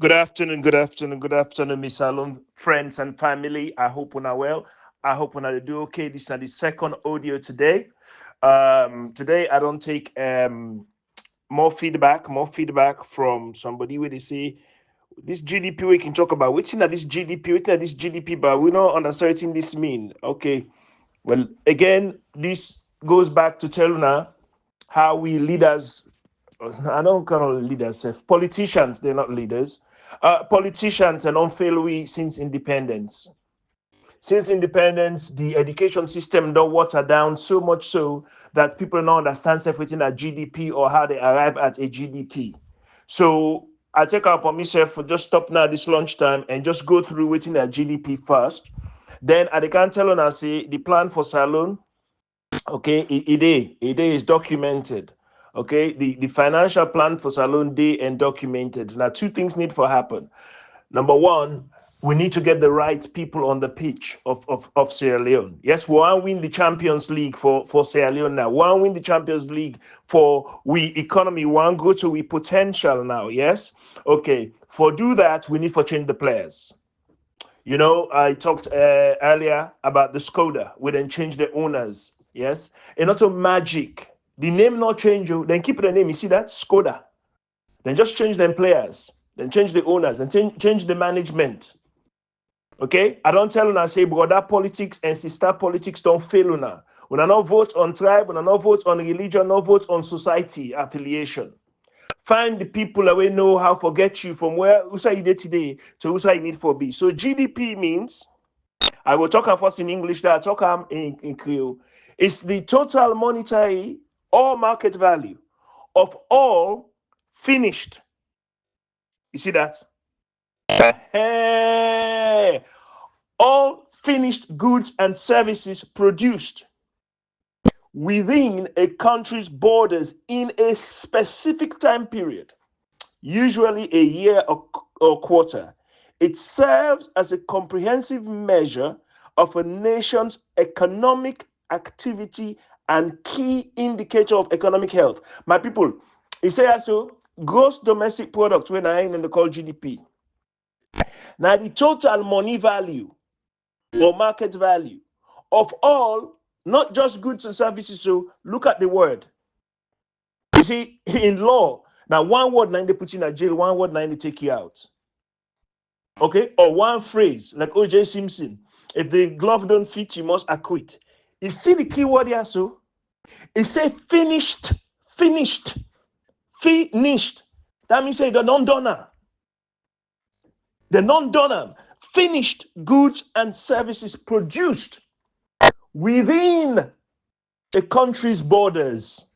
Good afternoon, Miss Alon, friends and family. I hope you are well. I hope you are do okay. This is the second audio today. Today I don't take more feedback from somebody where they say this GDP we can talk about. Waiting at this GDP, waiting at this GDP, but we not understanding this mean. Okay. Well, again, this goes back to tell now how we leaders, I don't call leaders, politicians, they're not leaders. Politicians and on fail we since independence. Since independence, the education system don't water down so much so that people don't understand everything at GDP or how they arrive at a GDP. So I take out upon myself for just stop now this lunchtime and just go through waiting at GDP first. Then I can tell on I say the plan for Salon. Okay, it is documented. Okay, the financial plan for Salon Day and documented. Now, two things need to happen. Number one, we need to get the right people on the pitch of Sierra Leone. Yes, we want to win the Champions League for Sierra Leone now. We want to win the Champions League for we economy. We want to go to we potential now. Yes, okay. For do that, we need to change the players. You know, I talked earlier about the Skoda. We then change the owners. Yes, and not a magic. The name not change you. Then keep the name. You see that Skoda. Then just change them players. Then change the owners and change the management. Okay, I don't tell una say brother politics and sister politics don't fail una. Una not vote on tribe. Una not vote on religion. Not vote on society affiliation. Find the people that will know how to get you from where USA you did today to USA you need for be. So GDP means, I will talk first in English, that I talk in Creole. It's the total monetary or market value of all finished. You see that? Hey, all finished goods and services produced within a country's borders in a specific time period, usually a year or quarter. It serves as a comprehensive measure of a nation's economic activity and key indicator of economic health. My people, it says so gross domestic product when I in the call GDP. Now the total money value or market value of all, not just goods and services. So look at the word. You see, in law, now one word now they put you in a jail, one word now they take you out. Okay, or one phrase like OJ Simpson: if the glove don't fit, you must acquit. You see the key word here, so it say finished, finished, finished. That means say the non-donor, the non-donor, finished goods and services produced within a country's borders.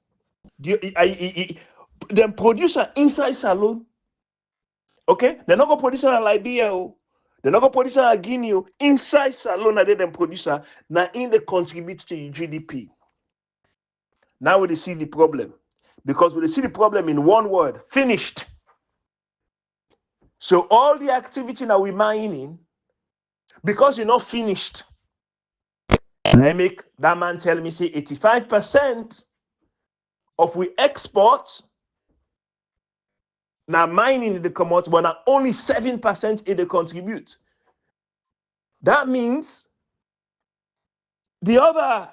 Then producer inside salon. Okay, they're not gonna produce in Liberia. They're not gonna produce in Guinea. Inside salon, they then producer. Now in the contribute to your GDP. Now we see the problem, because we see the problem in one word: finished. So all the activity that we're mining, because you're not finished. Let make that man tell me say 85% of we export now mining in the commodity, but now only 7% in the contribute. That means the other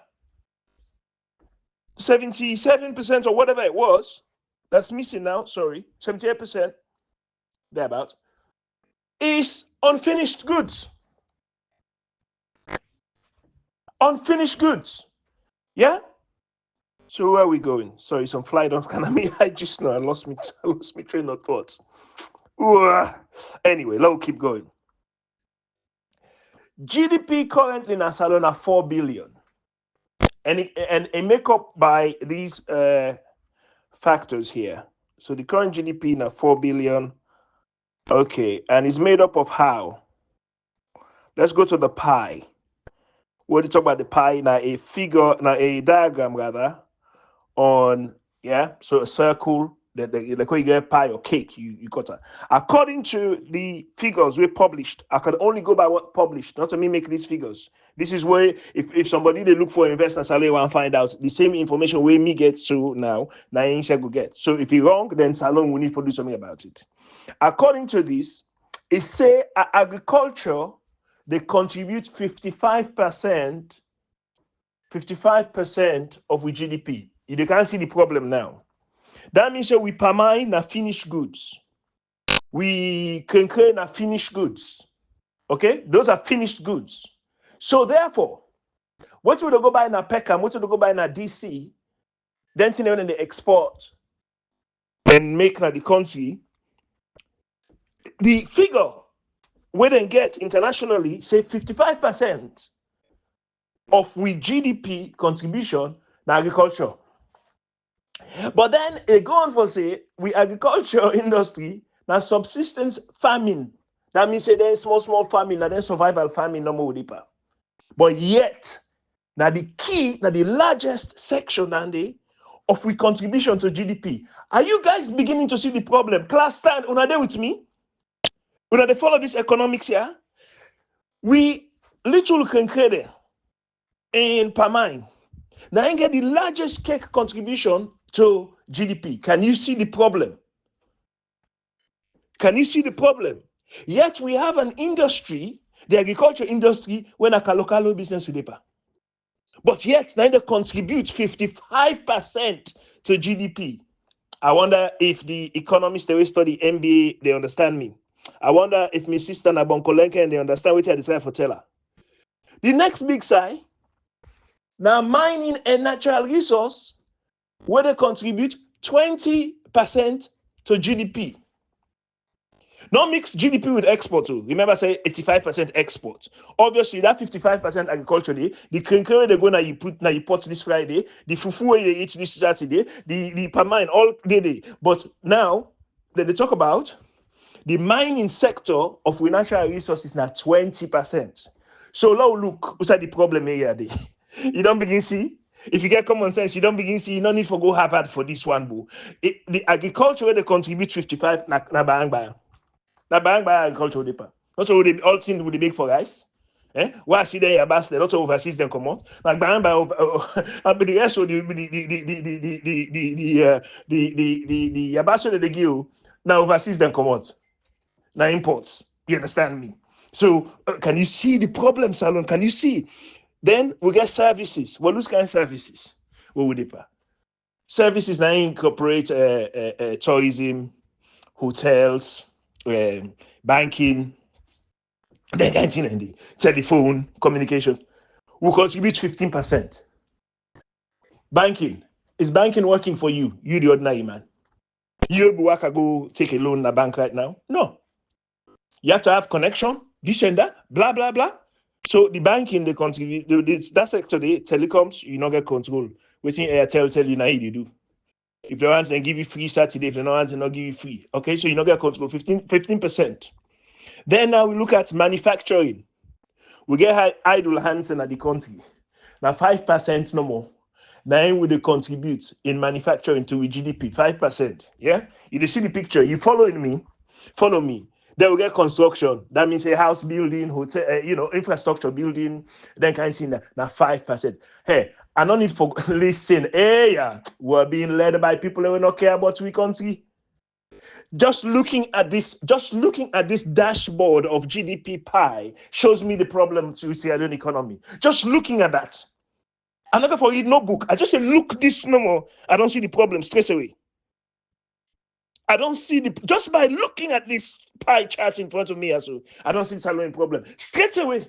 77% or whatever it was that's missing now, sorry, 78%, thereabout, is unfinished goods. Unfinished goods. Yeah? So where are we going? Sorry, some flight on kind of me. I just know I lost me train of thought. Ooh. Anyway, let's keep going. GDP currently in Barcelona 4 billion. And it make up by these factors here. So the current GDP now 4 billion. Okay, and it's made up of how? Let's go to the pie. We're talk about the pie now, a figure, now a diagram rather, on, yeah, so a circle, Like when you get pie or cake, you cut her. According to the figures we published, I can only go by what published, not to me make these figures. This is where if somebody they look for investors, Salon want find out the same information where me get to now Insha go get. So if you're wrong, then Salon will need to do something about it. According to this, it say agriculture they contribute 55% of we GDP. You can't see the problem now. That means that we permine na finished goods. We concur na finished goods. Okay? Those are finished goods. So therefore, what would they go buy na Peckham, what would they go buy na DC, then when they export and make na the country, the figure we then get internationally, say 55% of we GDP contribution na agriculture. But then it go on for say we agriculture industry now subsistence farming. That means say there's small farming, and then survival farming no more deeper. But yet, now the key, now the largest section and of we contribution to GDP. Are you guys beginning to see the problem? Class stand, una there with me? Una they follow this economics here? We literally concur in Pamine. Now I get the largest cake contribution to GDP. Can you see the problem? Can you see the problem? Yet we have an industry, the agriculture industry, when a local business with paper. But yet now they contribute 55% to GDP. I wonder if the economists they study MBA, they understand me. I wonder if my sister Nabonkolenke and they understand what I describe for teller. The next big side, now mining and natural resource, where they contribute 20% to GDP. Not mix GDP with export too. Remember, say 85% export. Obviously, that 55% agriculture day, the crinkle they go now you pot this Friday, the fufu they eat this Saturday, the pamine all day. But now that they talk about the mining sector of natural resources now 20%. So now look, what's the problem here? You don't begin see. If you get common sense, you don't begin see. You don't need to go Harvard for this one, boo. The agriculture where they contribute 55 na bang bang. Now, buying by agricultural paper. Not all the all things would they make for rice. Why see there ambassador, not overseas them come out. Like buying by but the rest of the ambassador they give now overseas them come out. Now imports. You understand me? So can you see the problem, Salon? Can you see? Then we get services. Well, those kind of services. What would they pay? Services now incorporate tourism, hotels, banking, then the telephone, communication, will contribute 15%. Banking. Is banking working for you? You the ordinary man. You go take a loan in a bank right now? No. You have to have connection, this and that, blah, blah, blah. So the banking, they contribute, that sector, the telecoms, you not get control. We see Airtel tell you now they do. If they want to give you free Saturday, if they don't want to not give you free. Okay, so you not get control, 15%. Then now we look at manufacturing. We get idle hands in the country. Now 5% no more. Now we they contribute in manufacturing to GDP, 5%. Yeah? You see the picture. You following me? Follow me. Then we get construction. That means a house building, hotel, infrastructure building. Then can you see that? Now 5%. Hey, I don't need for listen. Hey, yeah, we're being led by people who don't care about we country. Just looking at this dashboard of GDP pie shows me the problem to Sierra Leone economy. Just looking at that. I'm not going to read no book. I just say, look this number. I don't see the problem straight away. I don't see just by looking at this pie chart in front of me, also, I don't see the Sierra Leone problem. Straight away,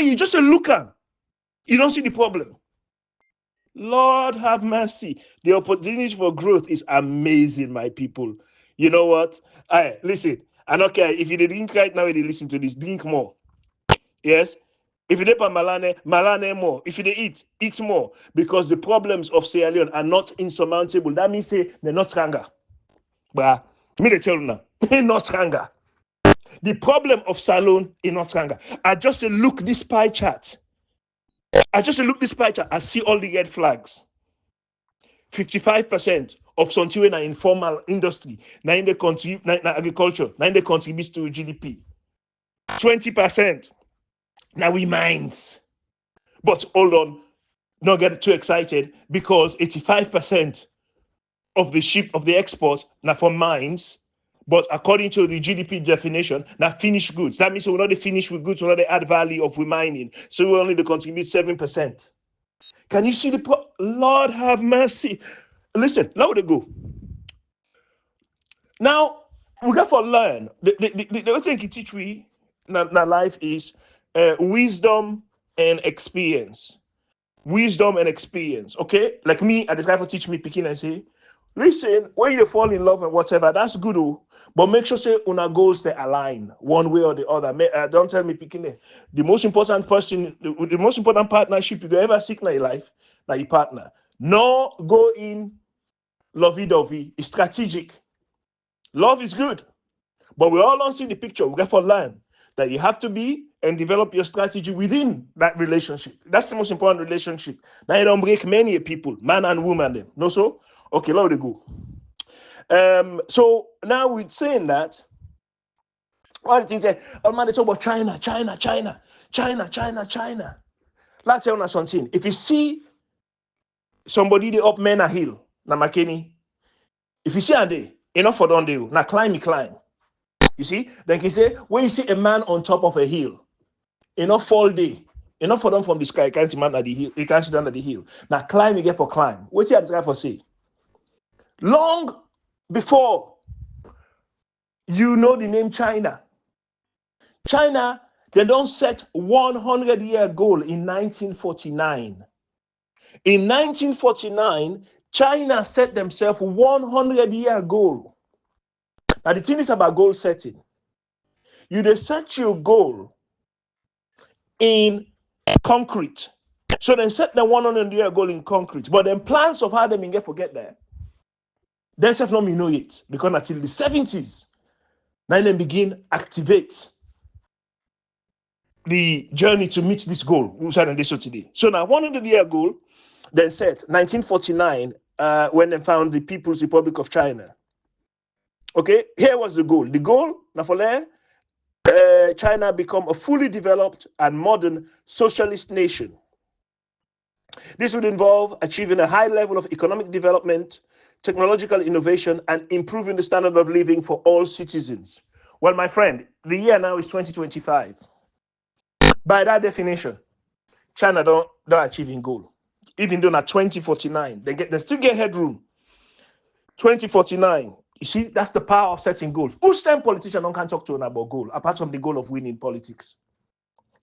you just a looker. You don't see the problem. Lord have mercy. The opportunity for growth is amazing, my people. You know what? Listen, I don't care. If you drink right now, you listen to this, drink more. Yes? If you dip on malane more. If you eat more. Because the problems of Sierra Leone are not insurmountable. That means say they're not stronger. But me they tell you now, they're not stronger. The problem of Salon is not stronger. I just look this pie chart. I see all the red flags. 55% of something in informal industry, now in the agriculture, now they contribute to GDP. 20% now we mines. But hold on, not get too excited because 85% of the export now from mines. But according to the GDP definition, now finished goods. That means we're not the finished with goods, we're not the add value of mining. So we only to contribute 7%. Can you see Lord have mercy. Listen, now they go. Now, we got to learn. The thing you teach we in life is wisdom and experience. Wisdom and experience, okay? Like me, I describe for teach me picking and say, listen, when you fall in love and whatever, that's good, but make sure say una goals they align one way or the other. Don't tell me picking it. The most important person, the most important partnership you ever seek in your life, like your partner. No go in lovey-dovey, it's strategic. Love is good, but we all don't see the picture. We got to learn that you have to be and develop your strategy within that relationship. That's the most important relationship. Now you don't break many people, man and woman. Them. No, so? Okay, let it go. So now we're saying that, one of the things that, oh man, they talk about China. Let's tell you something. If you see somebody they up men a hill, na McKinney, if you see a day, enough for don't do, now climb. You see? Then he say, when you see a man on top of a hill, enough fall day, enough for them from the sky, you can't see man at the hill, you can't sit down at the hill. Now climb, you get for climb. What's the guy for say? Long before you know the name China, they don't set 100-year goal in 1949. In 1949, China set themselves 100-year goal. Now the thing is about goal setting. You they set your goal in concrete. So they set the 100-year goal in concrete. But then plans of how they can forget that. They self not know it. Because until the 70s, now they begin activate the journey to meet this goal. We said on this show today. So now 100-year goal, then set 1949 when they found the People's Republic of China. Okay, here was the goal. The goal, now for there, China become a fully developed and modern socialist nation. This would involve achieving a high level of economic development, technological innovation, and improving the standard of living for all citizens. Well, my friend, the year now is 2025. By that definition, China don't achieving goal. Even though at 2049, they still get headroom. 2049, you see, that's the power of setting goals. Who's time politician don't can talk to about goal, apart from the goal of winning politics?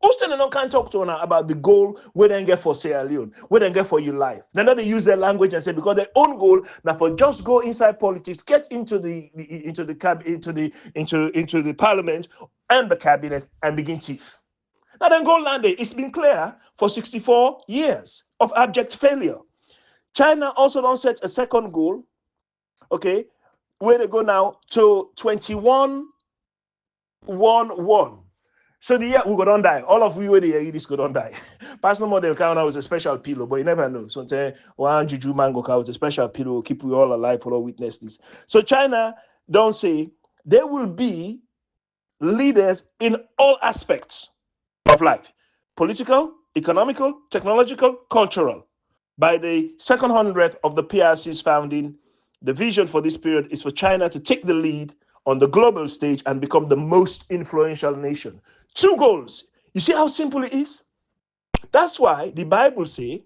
Who's time don't can talk to about the goal where they get for Sierra Leone, where they get for your life? Then they use their language and say because their own goal now for just go inside politics, get into the parliament and the cabinet and begin chief. Now then go land it. It's been clear for 64 years of abject failure. China also don't set a second goal, okay, where they go now to 21-1-1. So the year we go don't die. All of you where they hear this go don't die. Personal model count out with a special pillow, but you never know. So say one juju mango cow with a special pillow, keep we all alive for all witness this. So China don't say there will be leaders in all aspects of life: political, economical, technological, cultural. By the second 100th of the PRC's founding, the vision for this period is for China to take the lead on the global stage and become the most influential nation. 2 goals. You see how simple it is? That's why the Bible says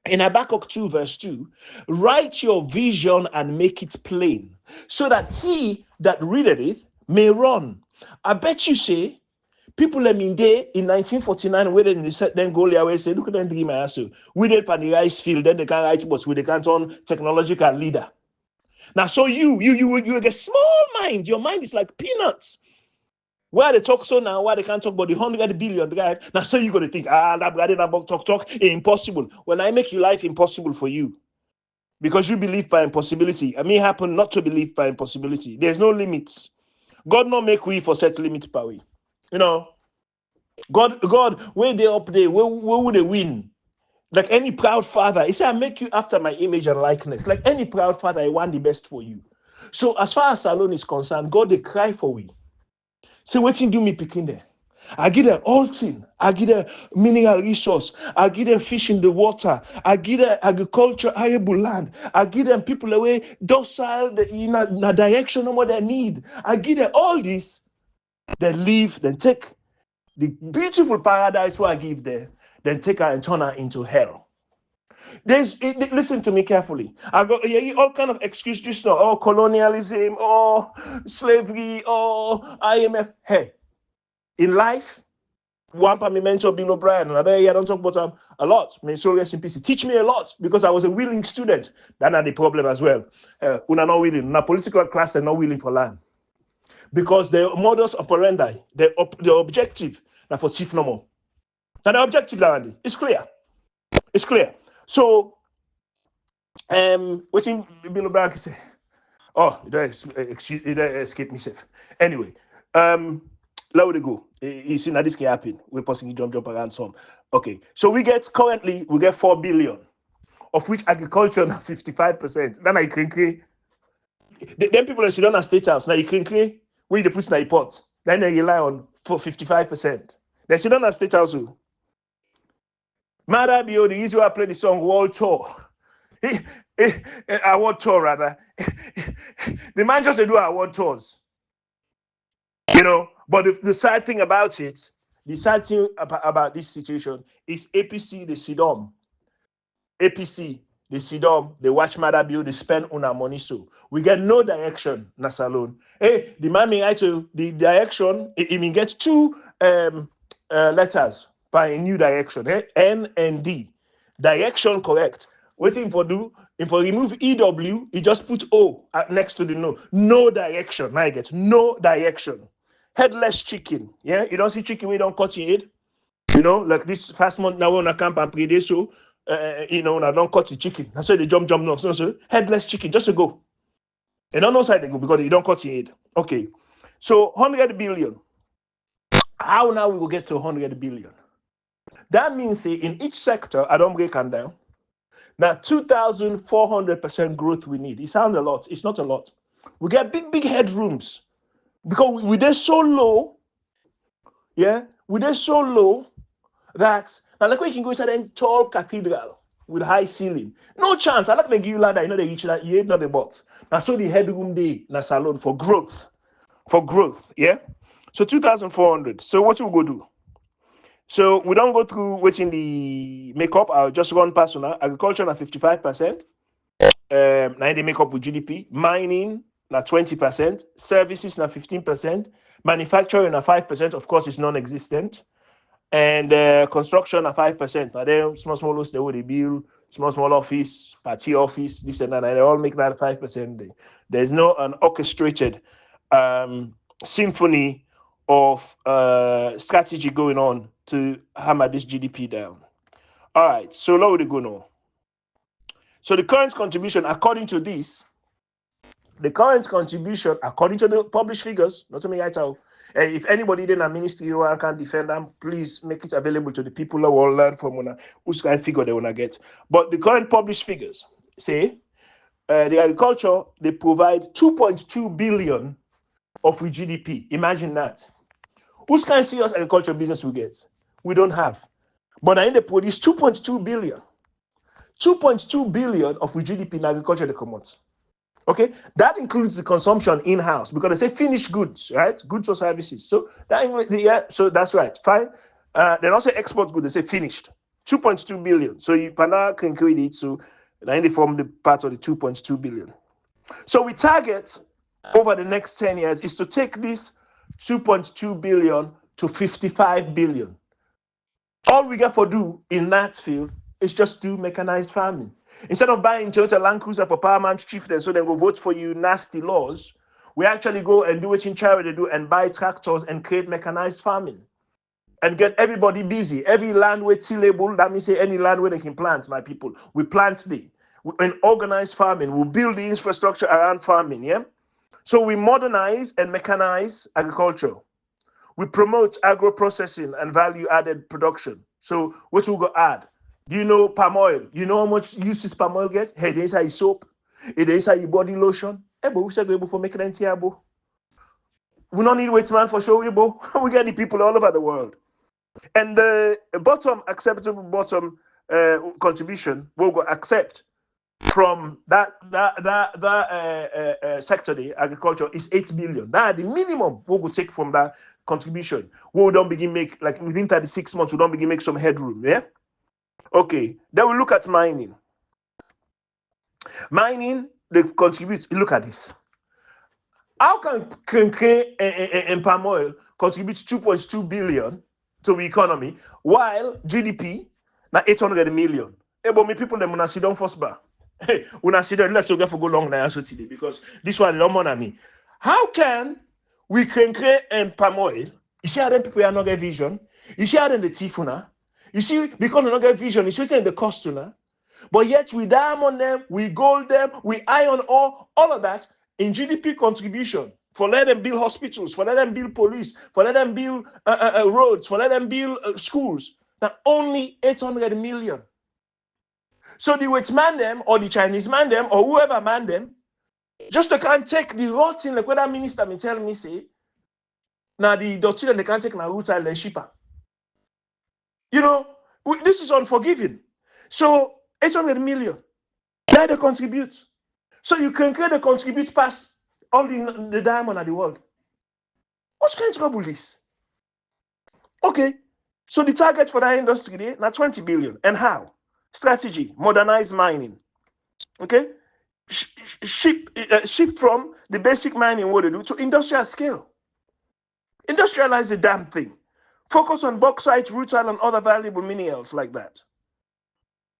in Habakkuk 2 verse 2, write your vision and make it plain, so that he that readeth it may run. I bet you say, people let me there in 1949 where they set them goal away say, look at them dream I so. We did on the rice field, then they can write but we they can't turn technological leader. Now so you get small mind. Your mind is like peanuts. Why they talk so now, why they can't talk about the 100 billion guy. Now so you gotta think, that brother about talk, impossible. When I make your life impossible for you, because you believe by impossibility. It may happen not to believe by impossibility. There's no limits. God not make we for set limit per way. You know, God, where they up there, where would they win? Like any proud father, he said, I make you after my image and likeness. Like any proud father, I want the best for you. So as far as Salone is concerned, God, they cry for we. Say, what do me picking there? I give them all thing. I give them mineral resource. I give them fish in the water. I give them agriculture, arable land. I give them people away docile in a direction of what they need. I give them all this. They leave, then take the beautiful paradise what I give there, then take her and turn her into hell. Listen to me carefully. I got all kind of excuses just now. Oh, colonialism, oh, slavery, oh, IMF. Hey, in life, one time me mentor Bill O'Brien, and I don't talk about him a lot. May so rest in peace. He teach me a lot because I was a willing student. That's not the problem as well. Una not willing. In a political class, they're not willing for land. Because the modus operandi, the objective, now for chief no more. Now the objective, it's clear. It's clear. So, what's in Bill O'Brien say? Oh, it escape me safe. Anyway, let it go. You see, now this can happen. We're possibly jump around some. Okay, so we get 4 billion, of which agriculture now 55%. Then I can create. Then people that sit down at State House, now you can create where they put in a pot. Then they rely on for 55%. They sit down at State House. Mother Bio, the easy way I play the song World Tour. Award tour rather. The man just do award tours. You know, but the sad thing about it, the sad thing about this situation is APC, the Sidom. APC, the Sidom, they watch Mother Bill, they spend on our money. So we get no direction, Nasalone. Hey, the man may to the direction, it may get two letters by a new direction. N and D. Direction correct. Waiting for do, if for remove EW, he just put O next to the no. No direction. Now I get no direction. Headless chicken. Yeah, you don't see chicken, we don't cut your head. You know, like this fast month now on a camp and play this, so you know, I don't cut the chicken. That's why they jump no. So headless chicken, just to go. And on no side they go because you don't cut your head. Okay. So 100 billion. How now we will get to 100 billion? That means say in each sector, I don't break them down. Now 2,400% growth we need. It sounds a lot. It's not a lot. We get big headrooms because we did so low. Yeah, we did so low that now like we can go inside a tall cathedral with high ceiling. No chance. I like to give you ladder. You know they reach that. You ain't not the box. Now so the headroom day na salon for growth. For growth. Yeah. So 2,400. So what we go do? So we don't go through waiting the makeup. I'll just run personal. Agriculture at 55%. Now they make up with GDP. Mining at 20%. Services at 15%. Manufacturing at 5%. Of course, it's non-existent. And construction at 5%. Now they small they will build small office, party office, this and that. And they all make that 5%. There's no an orchestrated symphony of strategy going on to hammer this GDP down. All right, so now we go now. So the current contribution, according to this, according to the published figures, not to me right now. If anybody in a ministry who can defend them, please make it available to the people who will learn from whose kind of figure they want to get. But the current published figures say the agriculture, they provide 2.2 billion of GDP. Imagine that. Whose kind of serious agriculture business we get? We don't have. But I they produce 2.2 billion. 2.2 billion of GDP in agriculture they come out. Okay, that includes the consumption in-house because they say finished goods, right? Goods or services. So so that's right. Fine. They don't say export goods, they say finished. 2.2 billion. So you can create it. So they form the part of the 2.2 billion. So we target over the next 10 years is to take this 2.2 billion to 55 billion. All we got for do in that field is just do mechanized farming. Instead of buying Toyota Land Cruiser for Paramount Chieftain so they go vote for you nasty laws, we actually go and do what in China they do and buy tractors and create mechanized farming and get everybody busy. Every land where tillable, that means say any land where they can plant, my people. We plant in organized farming. We build the infrastructure around farming, yeah? So we modernize and mechanize agriculture. We promote agro-processing and value-added production. So what we go add? Do you know palm oil? You know how much uses palm oil get? Hey, they inside soap. It inside your body lotion. Hey, but we should go able for making it here, bo. We don't need wait man for sure, bo. We get the people all over the world. And the bottom acceptable bottom contribution we'll go accept from that sector, the agriculture, is 8 billion. That the minimum we will take from that contribution. We don't begin make like within 36 months. We don't begin make some headroom. Yeah. Okay. Then we look at mining. Mining they contribute. Look at this. How can and palm oil contribute 2.2 billion to the economy while GDP na 800 million? Hey, but me people them when I sit down first bar. Hey, when I sit down, let's go for go long now so today because this one don't money me. How can we create and palm oil? You see how them people are not get vision. You see how them the tifuna. You see because they not get vision. It's written in the cost now. But yet we diamond them, we gold them, we iron ore, all of that in GDP contribution for let them build hospitals, for let them build police, for let them build roads, for let them build schools. Now only 800 million. So the white man them or the Chinese man them or whoever man them, just they can't take the rotten like what that minister been telling me say. Now the doctrine they can't take na root and cheaper. You know, this is unforgiving. So 800 million. That they contribute. So you can create a contribute past all the diamond of the world. What's kind of trouble this? Okay. So the target for that industry there, now 20 billion. And how? Strategy, modernize mining. Okay. Shift from the basic mining what they do to industrial scale. Industrialize the damn thing. Focus on bauxite, rutile, and other valuable minerals like that.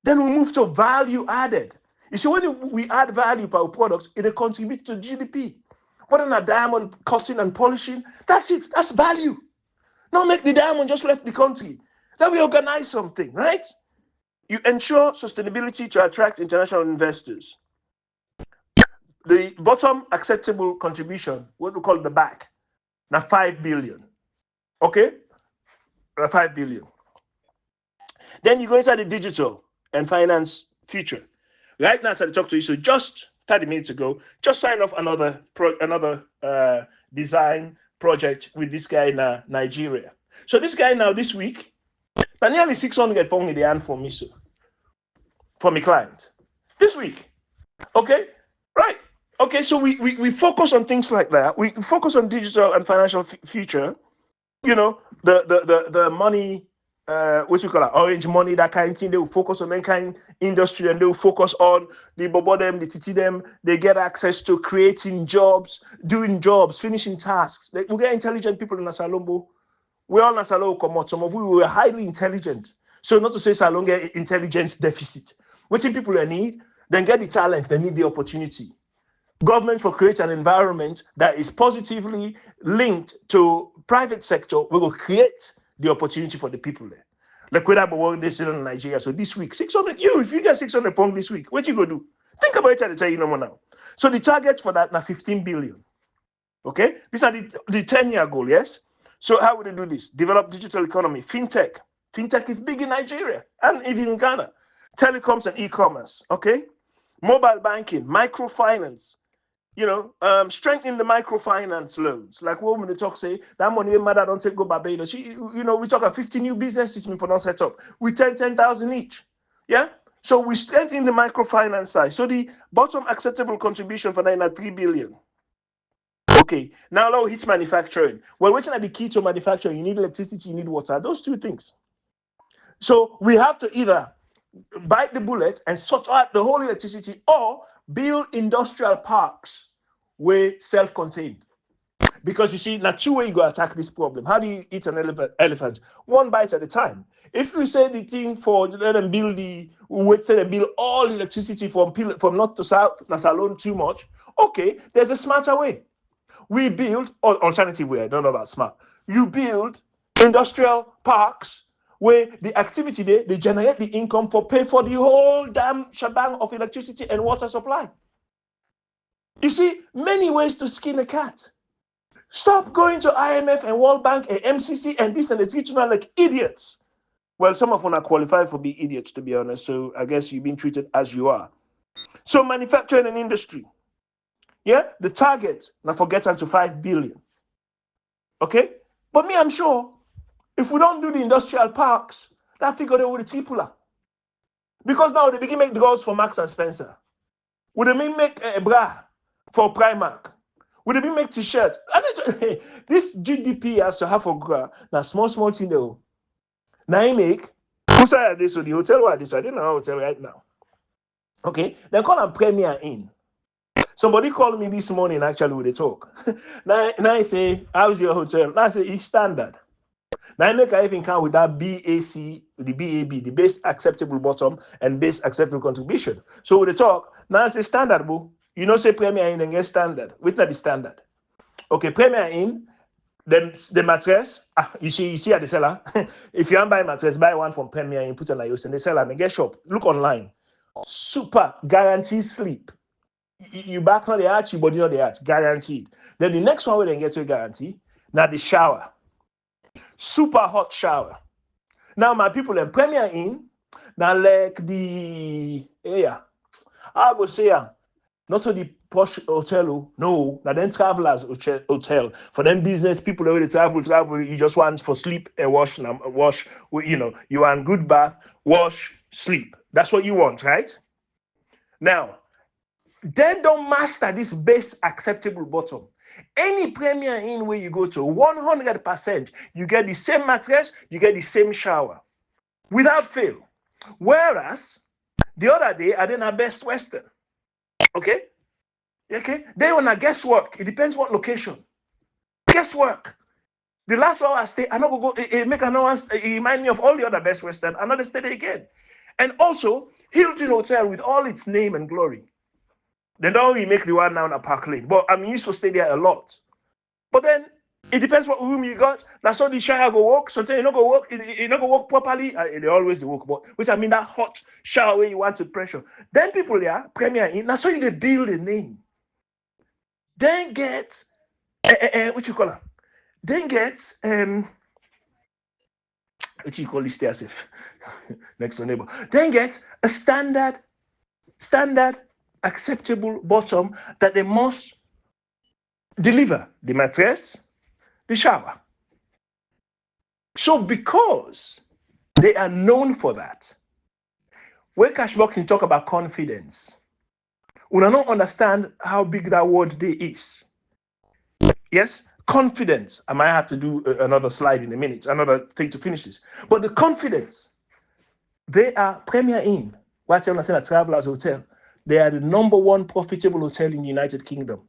Then we move to value added. You see, when we add value per product, it contributes to GDP. Whether not diamond cutting and polishing, that's it. That's value. Now make the diamond just left the country. Then we organize something, right? You ensure sustainability to attract international investors. The bottom acceptable contribution, what we call the back, now 5 billion. Okay? 5 billion. Then you go inside the digital and finance future. Right now, as I talk to you, so just 30 minutes ago, just signed off another design project with this guy in Nigeria. So this guy now this week, nearly 600 pounds in the hand for me, so for my client this week. Okay, right? Okay, so we focus on things like that. We focus on digital and financial future. You know, the money. What you call it, orange money, that kind of thing. They will focus on that kind of industry and they will focus on the bobo them, the titi them. They get access to creating jobs, doing jobs, finishing tasks. We get intelligent people in Nasalombo. We all Nasalo come out. Some of we were highly intelligent. So not to say Salon get intelligence deficit. What people they need, then get the talent, they need the opportunity. Government for create an environment that is positively linked to private sector, we will create the opportunity for the people there. Like whether what they say in Nigeria. So this week, 600, if you get 600 pounds this week, what you go do? Think about it and tell you no more now. So the target for that now 15 billion. Okay? These are the 10-year goal, yes? So how would they do this? Develop digital economy, fintech. Fintech is big in Nigeria and even in Ghana. Telecoms and e-commerce, okay? Mobile banking, microfinance, strengthen the microfinance loans. Like what when they talk say that money mother don't take go Barbados. We talk about 50 new businesses for not set up. We 10,000 each. Yeah. So we strengthen the microfinance side. So the bottom acceptable contribution for that 3 billion. Okay. Now now hits manufacturing. Well, which are the key to manufacturing? You need electricity, you need water. Those two things. So we have to either bite the bullet and sort out the whole electricity or build industrial parks where self-contained. Because you see, now two ways you go attack this problem. How do you eat an elephant? One bite at a time. If you say the thing for let them build all the electricity from north to south, that's alone too much. Okay, there's a smarter way. We build alternative way. I don't know about smart. You build industrial parks where the activity there, they generate the income for pay for the whole damn shebang of electricity and water supply. You see, many ways to skin a cat. Stop going to IMF and World Bank and MCC and this and the teaching like idiots. Well, some of them are qualified for be idiots, to be honest. So I guess you've been treated as you are. So manufacturing and industry. Yeah, the target, now forget to 5 billion. Okay? But me, I'm sure if we don't do the industrial parks, that figure they would triple. Because now they begin make drawers for Marks and Spencer. Would they make a bra for Primark? Would they make t-shirt? This GDP has to have for now small thing though. Now I make who's at this or the hotel where this? I didn't know hotel right now. Okay, then call them Premier Inn. Somebody called me this morning actually with a talk. now I say, how's your hotel? Now I say it's standard. Now I make I even count with that BAC, the BAB, the base acceptable bottom and base acceptable contribution. So with the talk, now I say standard, boo. You know, say Premier Inn and get standard. Which not the standard? Okay, Premier Inn, then the mattress. You see at the seller. If you want buy mattress, buy one from Premier Inn, put on a host, and the seller and get shop. Look online. Super guaranteed sleep. You back on the arch, your body on the arch, guaranteed. Then the next one we then get to a guarantee. Now the shower. Super hot shower. Now my people in Premier Inn, now like the I go say not to the posh hotel, no, now then travelers hotel. For them business people that travel, you just want for sleep and wash, you want good bath, wash, sleep. That's what you want, right? Now, then don't master this base acceptable bottom. Any Premier Inn where you go to, 100%, you get the same mattress, you get the same shower, without fail. Whereas, the other day, I didn't have Best Western. Okay? They wanna guess work. It depends what location. Guess work. The last one I stay, I not go make another it remind me of all the other Best Western. Another stay there again. And also, Hilton Hotel with all its name and glory. They don't really make the one now in a Park Lane. But I'm used to stay there a lot. But then it depends what room you got. That's how the shower go work. Sometimes you not go work, you not go work properly. They always work, but which I mean that hot shower where you want to pressure. Then people there, Premier Inn, that's how you build a name. Then get what you call it? Then get what you call this there safe next door neighbor. Then get a standard acceptable bottom that they must deliver: the mattress, the shower. So because they are known for that, when Cashbox can talk about confidence, we don't understand how big that word there is. Yes, confidence. I might have to do another slide in a minute, another thing to finish this. But the confidence, they are Premier Inn. What's I'm saying, a Travelers Hotel. They are the #1 profitable hotel in the United Kingdom,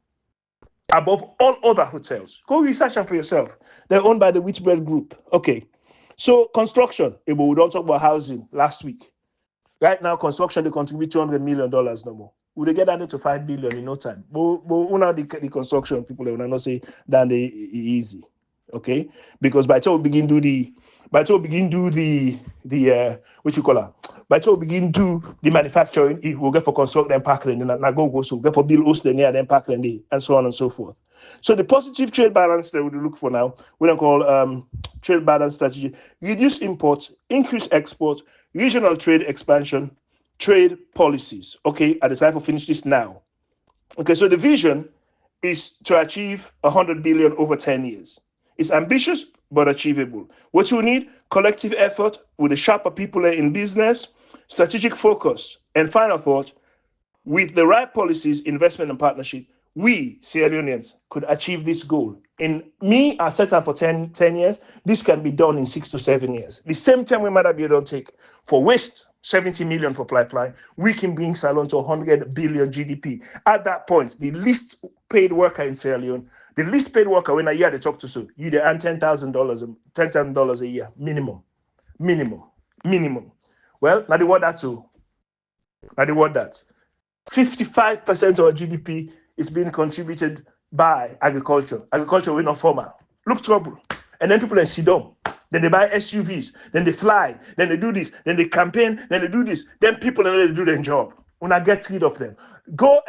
above all other hotels. Go research them for yourself. They're owned by the Whitbread Group. Okay. So construction, we don't talk about housing last week. Right now, construction, they contribute $200 million no more. Will they get that to 5 billion in no time? But the construction people, they will not say that they easy. Okay? Because by the time we begin do the what you call it? By the time we begin do the manufacturing, it will get for construct then Parkland, and go so get for build host then then Parkland, and so on and so forth. So the positive trade balance that we look for now, we don't call trade balance strategy: reduce imports, increase exports, regional trade expansion, trade policies. Okay, I decided to finish this now. Okay, so the vision is to achieve 100 billion over 10 years. It's ambitious but achievable. What you need: collective effort with the sharper people in business, strategic focus, and final thought: with the right policies, investment, and partnership, we Sierra Leoneans could achieve this goal. In me, I set up for 10 years. This can be done in 6 to 7 years. The same time we might be able to take for waste 70 million for fly. We can bring Salon to 100 billion GDP. At that point, the least paid worker in Sierra Leone, the least paid worker when a year they talk to so you they earn $10,000 a year minimum. Well, now the word that too. Now the word that 55% of our GDP is being contributed by agriculture. Agriculture, we're not formal. Look trouble. And then people in Sidon, then they buy SUVs, then they fly, then they do this, then they campaign, then they do this. Then people, and they do their job. When I get rid of them, go